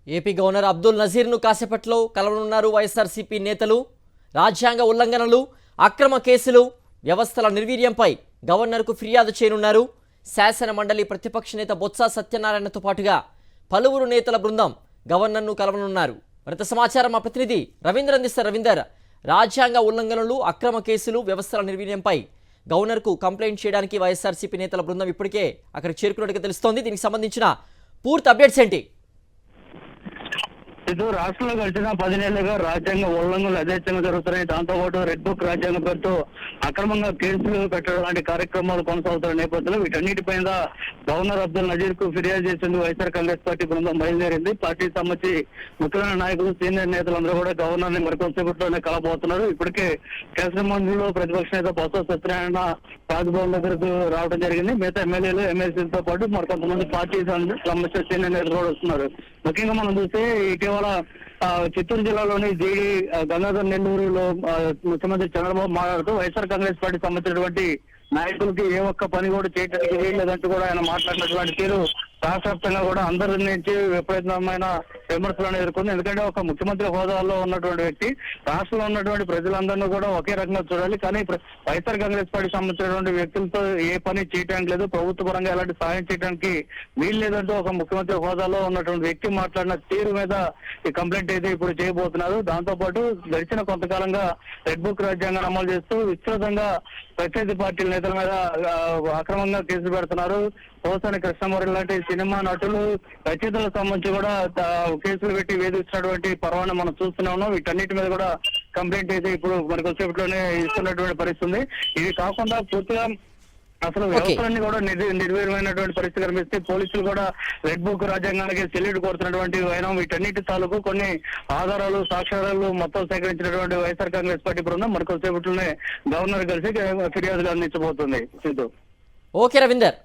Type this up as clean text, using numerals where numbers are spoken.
AP governor Abdul నజీర్ను కాసేపట్లో కలవనున్నారు వైఎస్ఆర్సీపీ నేతలు. రాజ్యాంగ ఉల్లంఘనలు, అక్రమ కేసులు, వ్యవస్థల నిర్వీర్యంపై గవర్నర్కు ఫిర్యాదు చేయనున్నారు. శాసన మండలి ప్రతిపక్ష నేత బొత్స సత్యనారాయణతో పాటుగా పలువురు నేతల బృందం గవర్నర్ను కలవనున్నారు. మరింత సమాచారం మా ప్రతినిధి రవీందర్ అందిస్తారు. రవీందర్, రాజ్యాంగ ఉల్లంఘనలు, అక్రమ కేసులు, వ్యవస్థల నిర్వీర్యంపై గవర్నర్కు కంప్లైంట్ చేయడానికి వైఎస్ఆర్సీపీ నేతల బృందం ఇప్పటికే అక్కడికి చేరుకున్నట్టుగా తెలుస్తోంది. దీనికి సంబంధించిన పూర్తి అప్డేట్స్ ఏంటి? ఇది రాష్ట్రంలో గడిచిన 10 నెలలుగా రాజ్యాంగ ఉల్లంఘనలు యథేచ్ఛంగా జరుగుతున్నాయి. దాంతోపాటు రెడ్ బుక్ రాజ్యాంగ పేరుతో అక్రమంగా కేసులు పెట్టడం లాంటి కార్యక్రమాలు కొనసాగుతున్న నేపథ్యంలో వీటన్నిటిపైన గవర్నర్ అబ్దుల్ నజీర్ కు ఫిర్యాదు చేసేందుకు వైఎస్ఆర్ కాంగ్రెస్ పార్టీ బృందం బయలుదేరింది. పార్టీకి సంబంధించి ముఖ్యమైన నాయకులు, సీనియర్ నేతలందరూ కూడా గవర్నర్ ని మరికొంతసేపట్లోనే కలబోతున్నారు. ఇప్పటికే శాసన మండలిలో ప్రతిపక్ష నేత బొత్స సత్యనారాయణ రాజ్భవన్ దగ్గరకు రావడం జరిగింది. మిగతా ఎమ్మెల్యేలు, ఎమ్మెల్సీలతో పాటు మరికొంతమంది పార్టీ సంబంధించిన సీనియర్ నేతలు కూడా వస్తున్నారు. ముఖ్యంగా మనం చూస్తే ఇటీవల చిత్తూరు జిల్లాలోని జీడి గంగాధర్ నెల్లూరులో ముఖ్యమంత్రి చంద్రబాబు మాట్లాడుతూ వైఎస్ఆర్ కాంగ్రెస్ పార్టీ సంబంధించినటువంటి నాయకులకి ఏ ఒక్క పని కూడా చేయడానికి వీల్లేదంటూ కూడా ఆయన మాట్లాడినటువంటి తీరు రాష్ట్ర వ్యాప్తంగా కూడా అందరి నుంచి విపరీతమైన విమర్శలను ఎదుర్కొంది. ఎందుకంటే ఒక ముఖ్యమంత్రి హోదాలో ఉన్నటువంటి వ్యక్తి రాష్ట్రంలో ఉన్నటువంటి ప్రజలందరినీ కూడా ఒకే రకంగా చూడాలి. కానీ వైఎస్ఆర్ కాంగ్రెస్ పార్టీ సంబంధించినటువంటి వ్యక్తులతో ఏ పని చేయడానికి లేదు, ప్రభుత్వ పరంగా ఎలాంటి సాయం చేయడానికి వీలు లేదంటూ ఒక ముఖ్యమంత్రి హోదాలో ఉన్నటువంటి వ్యక్తి మాట్లాడిన తీరు మీద ఈ కంప్లైంట్ అయితే ఇప్పుడు చేయబోతున్నారు. దాంతో పాటు గడిచిన కొంతకాలంగా రెడ్ బుక్ రాజ్యాంగాన్ని అమలు చేస్తూ విస్తృతంగా ప్రత్యర్థి పార్టీల నేతల మీద అక్రమంగా కేసులు పెడుతున్నారు. పోసాని కృష్ణమూర్తి లాంటి సినిమా నటులు, రచయితలకు సంబంధించి కూడా కేసులు పెట్టి వేధిస్తున్నటువంటి పర్వాన్ని మనం చూస్తూనే ఉన్నాం. వీటన్నిటి మీద కూడా కంప్లైంట్ అయితే ఇప్పుడు మనకు వచ్చేపట్లోనే ఇస్తున్నటువంటి పరిస్థితి ఉంది. ఇది కాకుండా పూర్తిగా అసలు వ్యవస్థలన్నీ కూడా నిర్వీర్యమైనటువంటి పరిస్థితి కనిపిస్తే పోలీసులు కూడా రెడ్ బుక్ రాజ్యాంగానికి సెల్యూట్ కోరుతున్నటువంటి వైనం వీటన్నిటి తాలూకు కొన్ని ఆధారాలు, సాక్ష్యాలు మొత్తం సేకరించినటువంటి వైఎస్ఆర్ కాంగ్రెస్ పార్టీ బృందం మనకు వచ్చేపట్లోనే గవర్నర్ కలిసి ఫిర్యాదులు అందించబోతుంది. సిద్ధు. ఓకే రవీందర్.